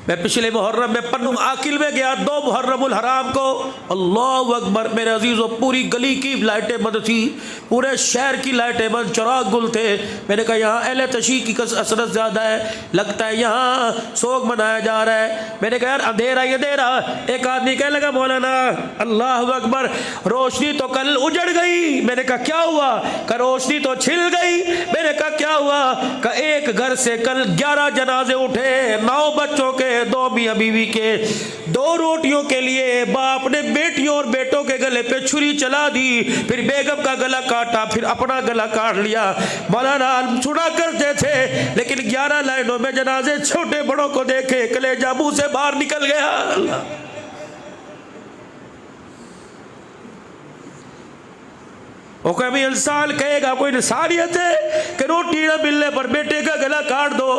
میں پچھلے محرم میں پنو عاقل میں گیا 2 محرم الحرام کو، اللہ اکبر میرے عزیزوں، پوری گلی کی لائٹیں بند تھی، پورے شہر کی لائٹیں بند، چراغ گل تھے۔ میں نے کہا یہاں اہل تشیع کی کثرت زیادہ ہے، لگتا ہے یہاں سوگ منایا جا رہا ہے۔ میں نے کہا یار اندھیرا ہی اندھیرا۔ ایک آدمی کہنے لگا مولانا اللہ اکبر روشنی تو کل اجڑ گئی۔ میں نے کہا کیا ہوا؟ کہ روشنی تو چھل گئی۔ میں نے کہا کیا ہوا؟ کہ ایک گھر سے کل 11 جنازے اٹھے، 9 بچوں کے، 2 میاں بیوی کے، 2 روٹیوں کے لیے باپ نے بیٹیوں اور بیٹوں کے گلے پہ چھری چلا دی، پھر بیگم کا گلا کاٹا، پھر اپنا گلا کاٹ لیا۔ مولانا سنا کرتے تھے لیکن 11 لائنوں میں جنازے چھوٹے بڑوں کو دیکھے، کلیجہ منہ سے باہر نکل گیا۔ اللہ وہ کوئی انسان کہے گا، کوئی انسانیت ہے کہ روٹی نہ ملنے پر بیٹے کا گلا کاٹ دو؟